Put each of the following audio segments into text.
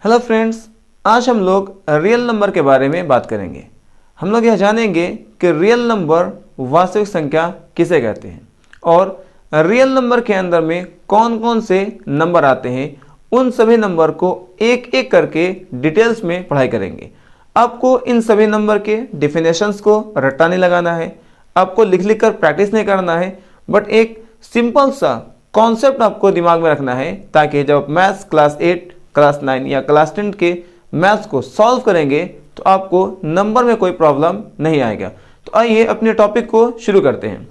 Hello friends, आज हम लोग रियल नंबर के बारे में बात करेंगे। हम लोग यह जानेंगे कि रियल नंबर वास्तविक संख्या किसे कहते हैं और रियल नंबर के अंदर में कौन कौन से नंबर आते हैं। उन सभी नंबर को एक एक करके डिटेल्स में पढ़ाई करेंगे। आपको इन सभी नंबर के डिफिनेशंस को रट्टा नहीं लगाना है, आपको लिख लिख कर प्रैक्टिस नहीं करना है, बट एक सिंपल सा कॉन्सेप्ट आपको दिमाग में रखना है ताकि जब मैथ्स क्लास 8, क्लास 9 या क्लास 10 के मैथ्स को सॉल्व करेंगे तो आपको नंबर में कोई प्रॉब्लम नहीं आएगा। तो आइए अपने टॉपिक को शुरू करते हैं।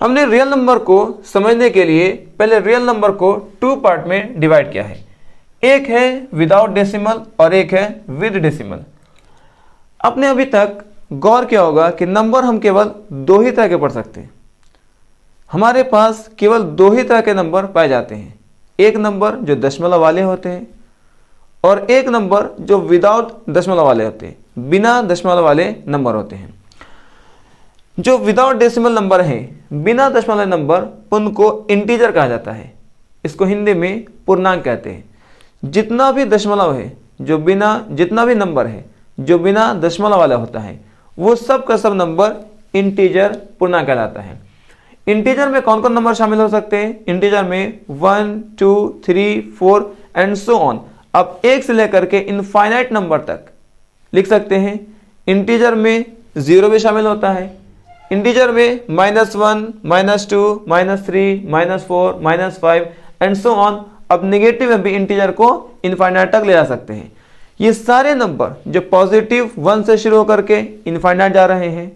हमने रियल नंबर को समझने के लिए पहले रियल नंबर को 2 पार्ट में डिवाइड किया है। एक है विदाउट डेसिमल और एक है विद डेसिमल। आपने अभी तक गौर किया होगा कि नंबर हम केवल 2 ही तरह के पढ़ सकते हैं। हमारे पास केवल 2 ही तरह के नंबर पाए जाते हैं। एक नंबर जो दशमलव वाले होते हैं और एक नंबर जो विदाउट दशमलव वाले होते हैं, बिना दशमलव वाले नंबर होते हैं। जो विदाउट डेसिमल नंबर है, बिना दशमलव वाले नंबर, उनको इंटीजर कहा जाता है। इसको हिंदी में पूर्णांक कहते हैं। जितना भी दशमलव है, जितना भी नंबर है जो बिना दशमलव वाला होता है, वो सब का सब नंबर इंटीजर पूर्णांक कहलाता है। इंटीजर में कौन कौन नंबर शामिल हो सकते हैं? इंटीजर में 1, 2, 3, 4 एंड सो ऑन। अब 1 से लेकर के इनफाइनाइट नंबर तक लिख सकते हैं। इंटीजर में 0 भी शामिल होता है। इंटीजर में -1, -2, -3, -4, -5 एंड सो ऑन। अब नेगेटिव में भी इंटीजर को इनफाइनाइट तक ले जा सकते हैं। ये सारे नंबर जो पॉजिटिव 1 से शुरू होकर के इनफाइनाइट जा रहे हैं,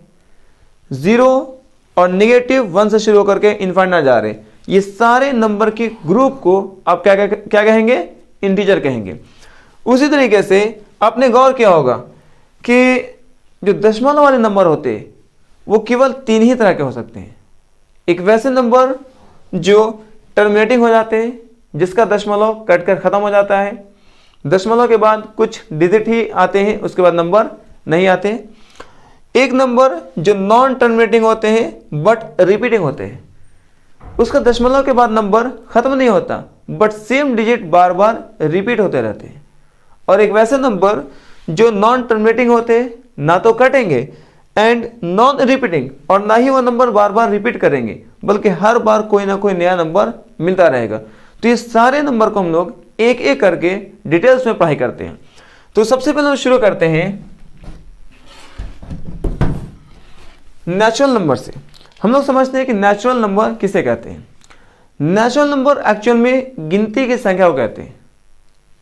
0 और नेगेटिव 1 से शुरू होकर के इनफाइनाइट जा रहे हैं, ये सारे नंबर के ग्रुप को आप क्या कहेंगे? इंटीजर कहेंगे। उसी तरीके से आपने गौर किया होगा कि जो दशमलव वाले नंबर होते हैं वो केवल 3 ही तरह के हो सकते हैं। एक वैसे नंबर जो टर्मिनेटिंग हो जाते हैं, जिसका दशमलव कटकर खत्म हो जाता है, दशमलव के बाद कुछ डिजिट ही आते हैं, उसके बाद नंबर नहीं आते। एक नंबर जो नॉन टर्मिनेटिंग होते हैं बट रिपीटिंग होते हैं, उसका दशमलव के बाद नंबर खत्म नहीं होता but same digit bar bar repeat होते रहते हैं। और एक वैसे नंबर जो नॉन टर्मिनेटिंग होते हैं, ना तो कटेंगे एंड नॉन रिपीटिंग, और ना ही वो नंबर बार बार रिपीट करेंगे, बल्कि हर बार कोई ना कोई नया नंबर मिलता रहेगा। तो ये सारे नंबर को हम लोग एक एक करके डिटेल्स में पढ़ाई करते हैं। तो सबसे पहले हम शुरू करते हैं नेचुरल नंबर से। हम लोग समझते हैं कि नेचुरल नंबर किसे कहते हैं। नेचुरल नंबर एक्चुअल में गिनती की संख्या को कहते हैं।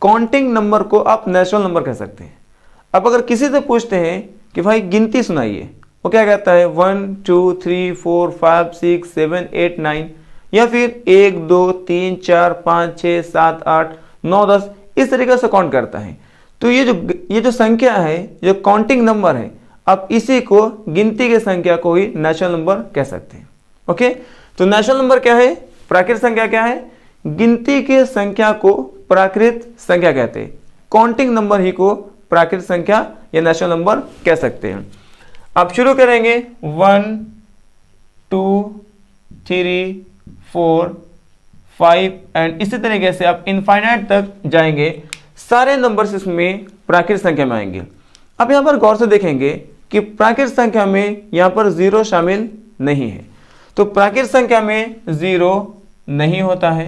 काउंटिंग नंबर को आप नेचुरल नंबर कह सकते हैं। अब अगर किसी से पूछते हैं कि भाई गिनती सुनाइए, वो क्या कहता है? 1, 2, 3, 4, 5, 6, 7, 8, 9, या फिर 1, 2, 3, 4, 5, 6, 7, 8, 9, 10, इस तरीके से काउंट करता है। तो ये जो संख्या है, जो काउंटिंग नंबर है, आप इसी को गिनती की संख्या को ही नेचुरल नंबर कह सकते हैं। ओके, तो नेचुरल नंबर क्या है? प्राकृत संख्या क्या है? गिनती की संख्या को प्राकृत संख्या कहते हैं। काउंटिंग नंबर ही को प्राकृत संख्या या नेचुरल नंबर कह सकते हैं। आप शुरू करेंगे 1, 2, 3, 4, 5 एंड इसी तरीके से आप इनफाइनाइट तक जाएंगे। सारे नंबर्स इसमें प्राकृत संख्या में आएंगे। अब यहां पर गौर से देखेंगे कि प्राकृत संख्या में यहां पर 0 शामिल नहीं है। तो प्राकृत संख्या में 0 नहीं होता है।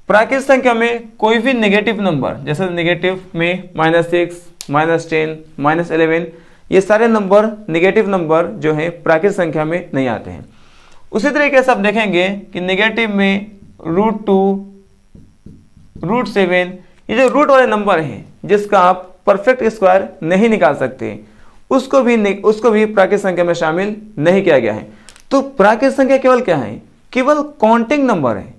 प्राकृत संख्या में कोई भी नेगेटिव नंबर, जैसे नेगेटिव में -6, -10, -11, ये सारे नंबर नेगेटिव नंबर जो है प्राकृत संख्या में नहीं आते हैं। उसी तरीके से आप देखेंगे कि नेगेटिव में √2, √7, ये जो रूट वाले नंबर हैं जिसका आप परफेक्ट स्क्वायर नहीं निकाल सकते, उसको भी प्राकृत संख्या में शामिल नहीं किया गया है। तो प्राकृत संख्या केवल क्या है? केवल काउंटिंग नंबर है।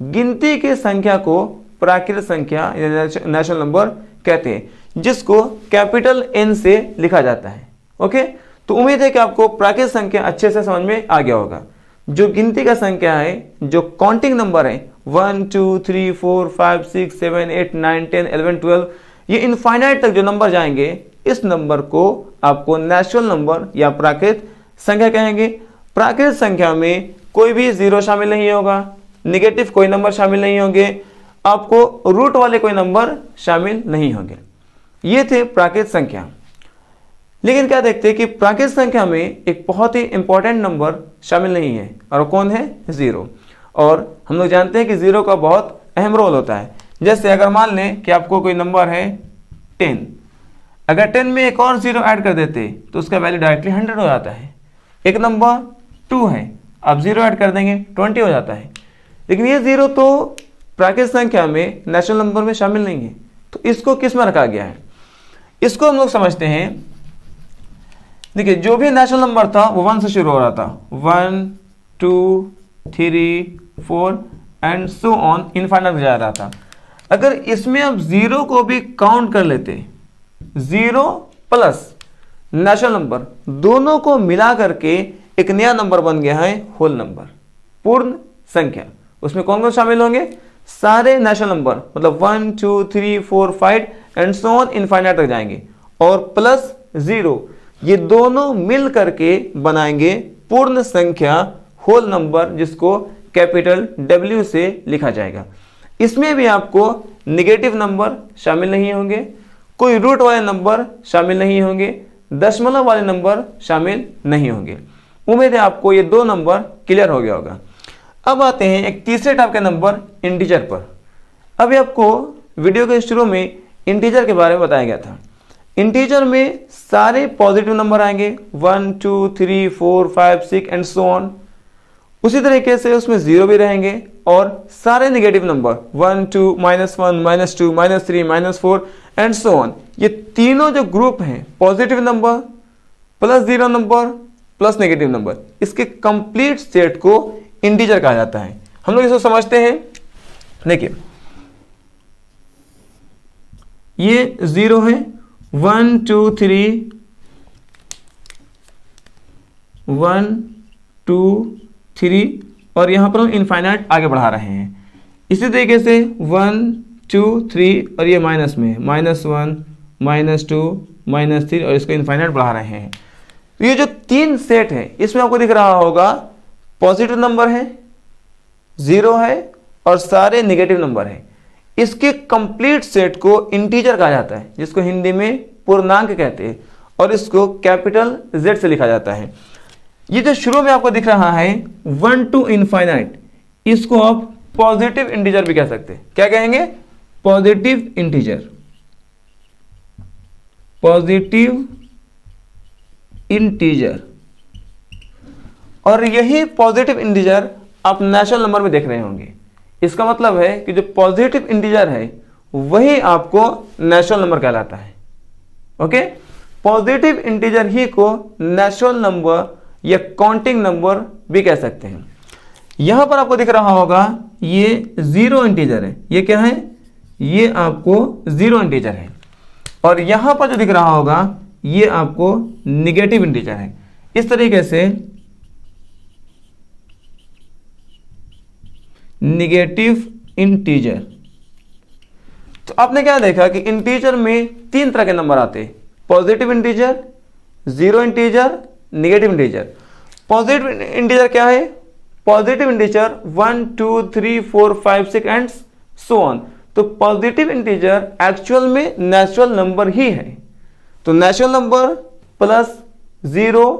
गिनती की संख्या को प्राकृत संख्या या नेचुरल नंबर कहते हैं, जिसको कैपिटल N से लिखा जाता है। ओके, तो उम्मीद है कि आपको प्राकृत संख्या अच्छे से समझ में आ गया होगा। जो गिनती का संख्या है, जो काउंटिंग नंबर है, 1, 2, 3, 4, 5, 6, 7, 8, 9, 10, 11, 12, ये इनफाइनाइट तक जो नंबर जाएंगे, इस नंबर को आपको नेचुरल नंबर या प्राकृत संख्या कहेंगे। प्राकृत संख्या में कोई भी 0 शामिल नहीं होगा, नेगेटिव कोई नंबर शामिल नहीं होंगे, आपको रूट वाले कोई नंबर शामिल नहीं होंगे। ये थे प्राकृत संख्या। लेकिन क्या देखते हैं कि प्राकृत संख्या में एक बहुत ही इंपॉर्टेंट नंबर शामिल नहीं है, और कौन है? जीरो। और हम लोग जानते हैं कि जीरो का बहुत अहम रोल होता है। जैसे अगर मान लें कि आपको कोई नंबर है 10, अगर 10 में एक और जीरो ऐड कर देते तो उसका वैल्यू डायरेक्टली 100 हो जाता है। एक नंबर 2 है, आप जीरो ऐड कर देंगे 20 हो जाता है। लेकिन ये जीरो तो प्राकृत संख्या में नेचुरल नंबर में शामिल नहीं है, तो इसको किस में रखा गया है? इसको हम लोग समझते हैं। देखिए, जो भी नेचुरल नंबर था वो 1 से शुरू हो रहा था, 1 2 3 4 एंड सो ऑन इनफाइनाइट जा रहा था। अगर इसमें आप जीरो को भी काउंट कर लेते, जीरो प्लस नेचुरल नंबर दोनों को मिला करके एक नया नंबर बन गया है होल नंबर, पूर्ण संख्या। उसमें कौन कौन शामिल होंगे? सारे नेचुरल नंबर, मतलब 1 2 3 4 5 एंड सो ऑन इनफाइनाइट तक जाएंगे, और प्लस जीरो, ये दोनों मिल करके बनाएंगे पूर्ण संख्या होल नंबर, जिसको कैपिटल W से लिखा जाएगा। इसमें भी आपको नेगेटिव नंबर शामिल नहीं होंगे, कोई रूट वाले नंबर शामिल नहीं होंगे, दशमलव वाले नंबर शामिल नहीं होंगे। उम्मीद है आपको ये दो नंबर क्लियर हो गया होगा। अब आते हैं एक तीसरे टाइप के नंबर, इंटीजर पर। अभी आपको वीडियो के शुरू में इंटीजर के बारे में बताया गया था। इंटीजर में सारे पॉजिटिव नंबर आएंगे, 1 2 3 4 5 6 एंड सो ऑन। उसी तरीके से उसमें जीरो भी रहेंगे, और सारे negative number 1 2 -1 -2 -3 -4 and so on. ये तीनों जो ग्रुप हैं, positive number plus zero number plus negative number, इसके कंप्लीट सेट को इंटीजर कहा जाता है। हम लोग इसको समझते हैं। देखिए, ये जीरो है, 1 2 3 1 2 3, और यहां पर हम इनफाइनाइट आगे बढ़ा रहे हैं। इसी तरीके से 1 2 3, और ये माइनस में -1 -2 -3, और इसको इनफाइनाइट बढ़ा रहे हैं। तो ये जो तीन सेट है, इसमें आपको दिख रहा होगा पॉजिटिव नंबर है, जीरो है, और सारे नेगेटिव नंबर है। इसके कंप्लीट सेट को इंटीजर कहा जाता है, जिसको हिंदी में पूर्णांक कहते हैं, और इसको कैपिटल Z से लिखा जाता है। ये जो शुरू में आपको दिख रहा है 1 टू इनफाइनाइट, इसको आप पॉजिटिव इंटीजर भी कह सकते हैं। क्या कहेंगे? Positive integer. Positive integer. और यही पॉजिटिव इंटीजर आप नेचुरल नंबर में देख रहे होंगे। इसका मतलब है कि जो पॉजिटिव इंटीजर है वही आपको नेचुरल नंबर कहलाता है। ओके, पॉजिटिव इंटीजर ही को नेचुरल नंबर या काउंटिंग नंबर भी कह सकते हैं। यहां पर आपको दिख रहा होगा ये जीरो इंटीजर है। ये क्या है? ये आपको जीरो इंटीजर है। और यहां पर जो दिख रहा होगा ये आपको निगेटिव इंटीजर है। इस तरीके से निगेटिव इंटीजर। तो आपने क्या देखा कि इंटीजर में तीन तरह के नंबर आते हैं, positive integer, zero integer, negative integer. Positive integer क्या है? Positive integer 1 2 3 4 5 6 and so on. तो पॉजिटिव इंटीजर एक्चुअल में नेचुरल नंबर ही है। तो natural number plus zero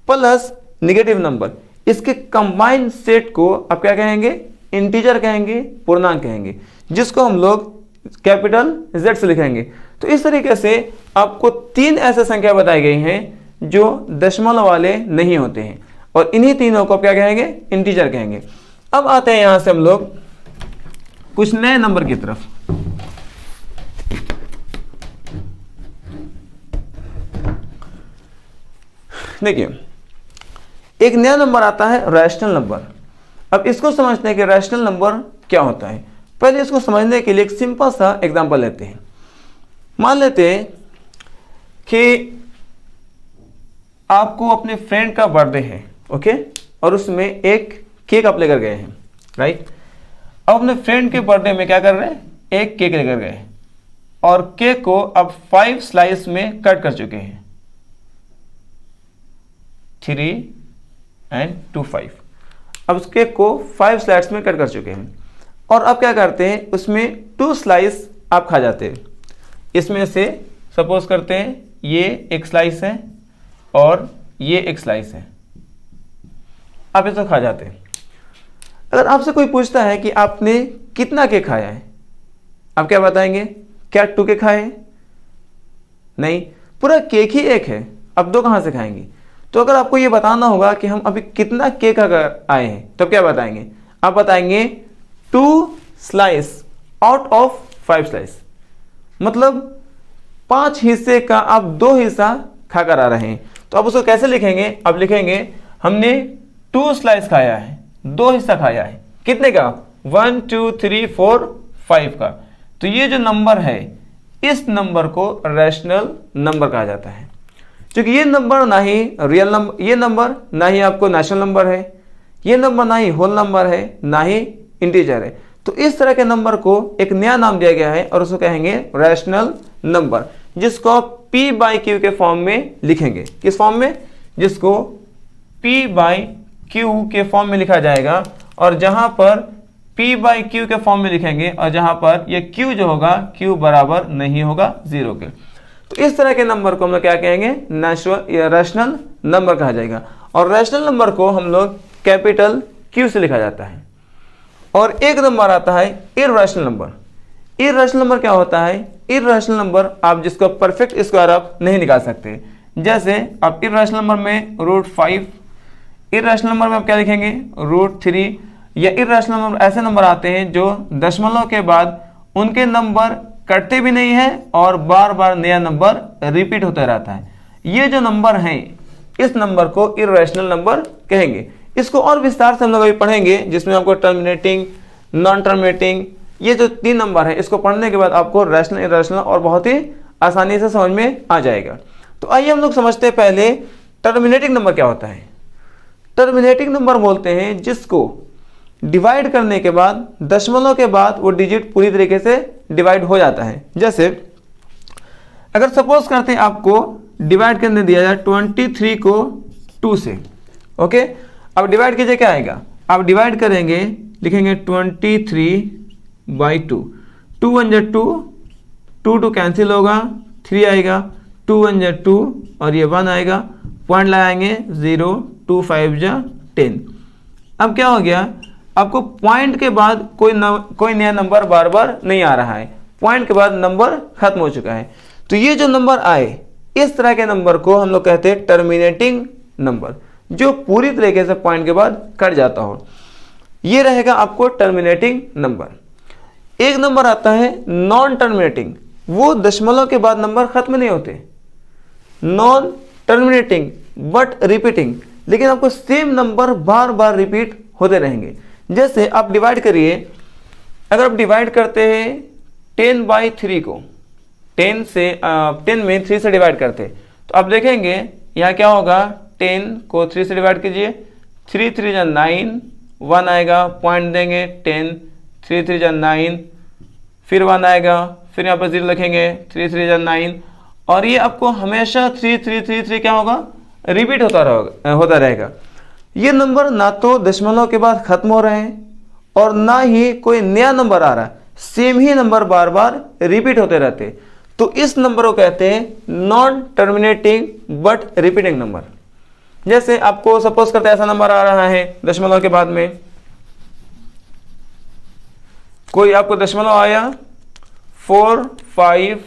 plus negative number, इसके कंबाइंड सेट को आप क्या कहेंगे? इंटीजर कहेंगे, पूर्णांक कहेंगे, जिसको हम लोग कैपिटल Z से लिखेंगे। तो इस तरीके से आपको तीन ऐसे संख्या बताई गई हैं जो दशमलव वाले नहीं होते हैं, और इन्हीं तीनों को आप क्या कहेंगे? इंटीजर कहेंगे। अब आते हैं यहां से हम लोग कुछ नए नंबर की तरफ। देखिए, एक नया नंबर आता है रैशनल नंबर। अब इसको समझते हैं कि रैशनल नंबर क्या होता है। पहले इसको समझने के लिए एक सिंपल सा एग्जांपल लेते हैं। मान लेते हैं कि आपको अपने फ्रेंड का बर्थडे है, ओके, और उसमें एक केक आप लेकर गए हैं, राइट। अब अपने फ्रेंड के बर्थडे में क्या कर रहे हैं? एक केक लेकर गए, और केक को अब 5 स्लाइस में कट कर चुके हैं, 3 and 2 5। अब उस केक को 5 स्लाइस में कट कर चुके हैं। और आप क्या करते हैं, उसमें 2 स्लाइस आप खा जाते हैं। इसमें से सपोज करते हैं ये एक स्लाइस है और ये एक स्लाइस है, आप इसे खा जाते हैं। अगर आपसे कोई पूछता है कि आपने कितना केक खाया है, आप क्या बताएंगे? क्या 2 केक खाए? नहीं, पूरा केक ही एक है, अब 2 कहाँ से खाएंगे? तो अगर आपको ये बताना होगा कि हम अभी कितना केक अगर आए हैं, तो क्या बताएंगे? आप बताएंगे 2 स्लाइस आउट ऑफ 5 स्लाइस, मतलब 5 हिस्से का आप 2 हिस्सा खाकर आ रहे हैं। तो आप उसको कैसे लिखेंगे? अब लिखेंगे हमने 2 स्लाइस खाया है, 2 हिस्सा खाया है, कितने का? 1 2 3 4 5 का। तो ये जो नंबर है, इस नंबर को रैशनल नंबर कहा जाता है, क्योंकि ये नंबर ना ही रियल नंबर, ये नंबर ना ही आपको नेचुरल नंबर है, ये नंबर ना ही होल नंबर है, ना ही इंटीजर है। तो इस तरह के नंबर को एक नया नाम दिया गया है और उसको कहेंगे रैशनल नंबर, जिसको आप p/q के फॉर्म में लिखेंगे। किस फॉर्म में? जिसको p/q के फॉर्म में लिखा जाएगा, और जहां पर p/q के फॉर्म में लिखेंगे और जहां पर ये q जो होगा, q बराबर नहीं होगा 0 के। तो इस तरह के नंबर को हम लोग क्या कहेंगे? रैशनल नंबर कहा जाएगा। और रैशनल नंबर को हम लोग कैपिटल Q से लिखा जाता है। और एक नंबर आता है इर्रेशनल नंबर। इर्रेशनल नंबर क्या होता है? इर्रेशनल नंबर आप जिसको परफेक्ट स्क्वायर आप नहीं निकाल सकते। जैसे आप इर्रेशनल नंबर में √5, इर्रेशनल नंबर में आप क्या लिखेंगे? √3। या इर्रेशनल नंबर ऐसे नंबर आते हैं जो दशमलव के बाद उनके नंबर कटते भी नहीं है और बार बार नया नंबर रिपीट होता रहता है। ये जो नंबर हैं, इस नंबर को इर्रेशनल नंबर कहेंगे। इसको और विस्तार से हम लोग अभी पढ़ेंगे, जिसमें आपको टर्मिनेटिंग, नॉन टर्मिनेटिंग, ये जो 3 नंबर है, इसको पढ़ने के बाद आपको रैशनल, इर्रेशनल और बहुत ही आसानी से समझ में आ जाएगा। तो आइए हम लोग समझते हैं पहले टर्मिनेटिंग नंबर क्या होता है। टर्मिनेटिंग नंबर बोलते हैं जिसको डिवाइड करने के बाद, दशमलव के बाद वो डिजिट पूरी तरीके से डिवाइड हो जाता है। जैसे अगर सपोज करते हैं आपको डिवाइड करने दिया जाए 23 को 2 से, ओके। अब डिवाइड कीजिए, क्या आएगा? आप डिवाइड करेंगे, लिखेंगे 23/2, 2 1 जा 2, 2 2 कैंसिल होगा, 3 आएगा, 2 1 जा 2 और ये 1 आएगा, पॉइंट लगाएंगे 0, 2 5 जा 10। अब क्या हो गया? आपको पॉइंट के बाद कोई नया नंबर बार बार नहीं आ रहा है, पॉइंट के बाद नंबर खत्म हो चुका है। तो ये जो नंबर आए, इस तरह के नंबर को हम लोग कहते हैं टर्मिनेटिंग नंबर, जो पूरी तरीके से पॉइंट के बाद कट जाता हो। ये रहेगा आपको टर्मिनेटिंग नंबर। एक नंबर आता है नॉन टर्मिनेटिंग, वो दशमलव के बाद नंबर खत्म नहीं होते। नॉन टर्मिनेटिंग बट रिपीटिंग, लेकिन आपको सेम नंबर बार बार रिपीट होते रहेंगे। जैसे आप डिवाइड करिए, अगर आप डिवाइड करते हैं 10/3 को, 10 में 3 से डिवाइड करते हैं, तो आप देखेंगे यहाँ क्या होगा? 10 को 3 से डिवाइड कीजिए, 3 3 जा 9, 1 आएगा, पॉइंट देंगे 10, 3 3 जा 9, फिर 1 आएगा, फिर यहाँ पर 0 लिखेंगे, 3 3 जा 9, और ये आपको हमेशा 3 3 3 3 क्या होगा? रिपीट होता रहेगा। ये नंबर ना तो दशमलव के बाद खत्म हो रहे हैं और ना ही कोई नया नंबर आ रहा है, सेम ही नंबर बार बार रिपीट होते रहते। तो इस नंबर को कहते हैं non terminating but repeating number. जैसे आपको सपोज करते ऐसा नंबर आ रहा है दशमलव के बाद में, कोई आपको दशमलव आया 4 5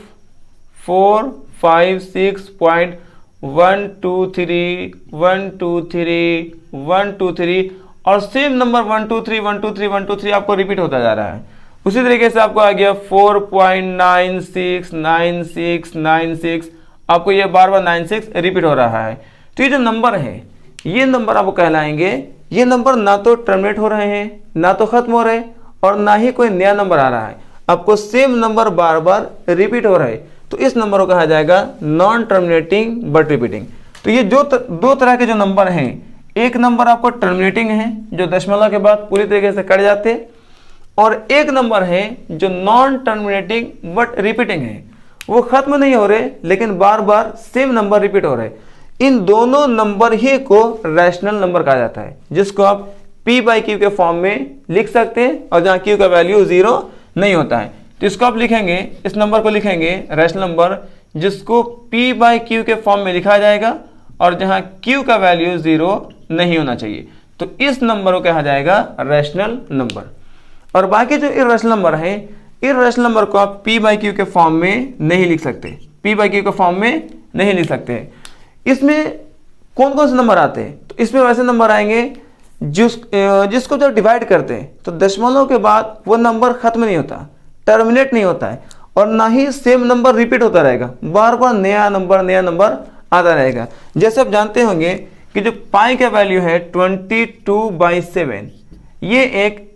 4 5 6.1 2 3 1 2 3 1 2 3 और सेम नंबर 1 2 3 1 2 3 1 2 3 आपको रिपीट होता जा रहा है। उसी तरीके से आपको आ गया 4.969696, आपको ये बार बार 96 रिपीट हो रहा है। तो ये जो नंबर है, ये नंबर आपको कहलाएंगे, ये नंबर ना तो टर्मिनेट हो रहे हैं, ना तो खत्म हो रहे, और ना ही कोई नया नंबर आ रहा है, आपको सेम नंबर बार बार रिपीट हो रहा है। तो इस नंबर को कहा जाएगा नॉन टर्मिनेटिंग बट रिपीटिंग। तो ये जो दो तरह के जो नंबर हैं, एक नंबर आपको टर्मिनेटिंग है जो दशमलव के बाद पूरी तरीके से कट जाते, और एक नंबर है जो नॉन टर्मिनेटिंग बट रिपीटिंग है, वो खत्म नहीं हो रहे लेकिन बार बार सेम नंबर रिपीट हो रहे। इन दोनों नंबर ही को रैशनल नंबर कहा जाता है, जिसको आप p/q के फॉर्म में लिख सकते हैं, और जहाँ q का वैल्यू 0 नहीं होता है तो इसको आप लिखेंगे, इस नंबर को लिखेंगे रैशनल नंबर जिसको p/q के फॉर्म में लिखा जाएगा, और जहाँ q का वैल्यू 0 नहीं होना चाहिए तो इस नंबर को कहा जाएगा रैशनल नंबर। और बाकी जो इर्रेशनल नंबर है, इर्रेशनल नंबर को आप p/q के फॉर्म में नहीं लिख सकते, p/q के फॉर्म में नहीं लिख सकते। इसमें कौन कौन से नंबर आते हैं, तो इसमें वैसे नंबर आएंगे जिसको जब डिवाइड करते हैं तो दशमलव के बाद वो नंबर खत्म नहीं होता, टर्मिनेट नहीं होता है, और ना ही सेम नंबर रिपीट होता रहेगा, बार बार नया नंबर आता रहेगा। जैसे आप जानते होंगे कि जो पाई का वैल्यू है 22/7, ये एक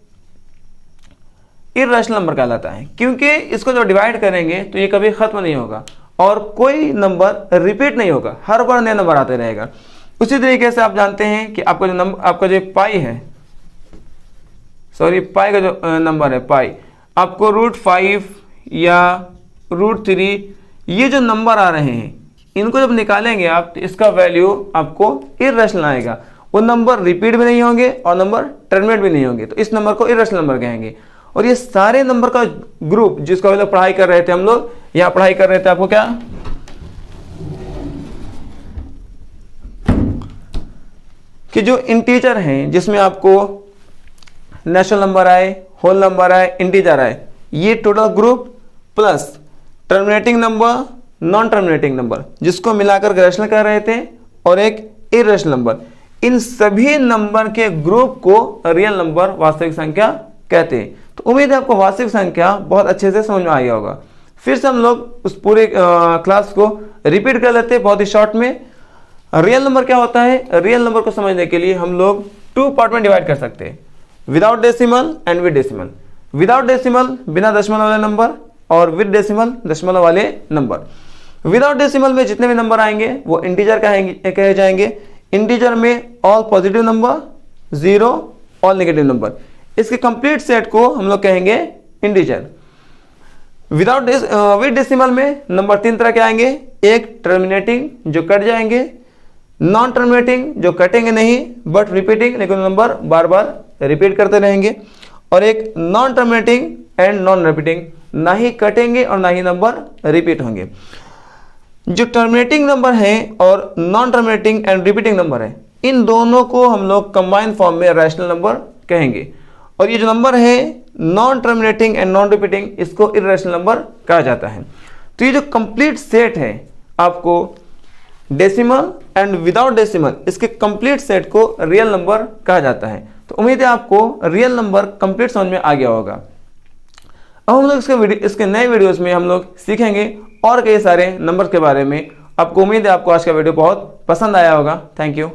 इर्रेशनल नंबर कहलाता है, क्योंकि इसको जब डिवाइड करेंगे तो ये कभी खत्म नहीं होगा और कोई नंबर रिपीट नहीं होगा, हर बार नया नंबर आते रहेगा। उसी तरीके से आप जानते हैं कि आपका जो पाई है, पाई का जो नंबर है पाई, आपको √5 या √3 ये जो नंबर आ रहे हैं इनको जब निकालेंगे आप तो इसका वैल्यू आपको इर्रेशनल आएगा, वो नंबर रिपीट भी नहीं होंगे और नंबर टर्मिनेट भी नहीं होंगे, तो इस नंबर को इर्रेशनल नंबर कहेंगे। और ये सारे नंबर का ग्रुप जिसको हम लोग पढ़ाई कर रहे थे, हम लोग यहाँ पढ़ाई कर रहे थे, आपको क्या कि जो इंटीजर हैं जिसमें आपको नेचुरल नंबर आए, होल नंबर आए, इंटीजर आए, ये total group plus terminating number, non terminating number जिसको मिलाकर रैशनल कर रहे थे, और एक इर्रेशनल नंबर, इन सभी नंबर के ग्रुप को रियल नंबर वास्तविक संख्या कहते हैं। तो उम्मीद है आपको वास्तविक संख्या बहुत अच्छे से समझ में आ गया होगा। फिर से हम लोग उस पूरे क्लास को रिपीट कर लेते हैं बहुत ही शॉर्ट में। रियल नंबर क्या होता है, रियल नंबर को समझने के लिए हम लोग 2 पार्ट में डिवाइड कर सकते हैं, without decimal and with decimal. Without decimal बिना दशमलव वाले नंबर, और विद डेसिमल दशमलव वाले नंबर। विदाउट डेसिमल में जितने भी नंबर आएंगे वो इंटीजर कहे जाएंगे। इंटीजर में all positive number, 0 all negative number, इसके कंप्लीट सेट को हम लोग कहेंगे इंटीजर। विद डेसिमल में नंबर 3 तरह के आएंगे, एक टर्मिनेटिंग जो कट जाएंगे, नॉन टर्मिनेटिंग जो कटेंगे नहीं बट रिपीटिंग, लेकिन नंबर बार बार रिपीट करते रहेंगे, और एक non terminating and non repeating, ना ही कटेंगे और ना ही नंबर रिपीट होंगे। जो टर्मिनेटिंग नंबर है और non terminating and repeating number है, इन दोनों को हम लोग कंबाइंड फॉर्म में रैशनल नंबर कहेंगे। और ये जो नंबर है non terminating and non repeating, इसको इर्रेशनल नंबर कहा जाता है। तो ये जो कंप्लीट सेट है आपको डेसिमल एंड विदाउट डेसिमल, इसके कंप्लीट सेट को रियल नंबर कहा जाता है। तो उम्मीद है आपको रियल नंबर कंप्लीट समझ में आ गया होगा। अब हम लोग इसके नए वीडियोस में हम लोग सीखेंगे और कई सारे नंबर के बारे में। आपको उम्मीद है आपको आज का वीडियो बहुत पसंद आया होगा। Thank you.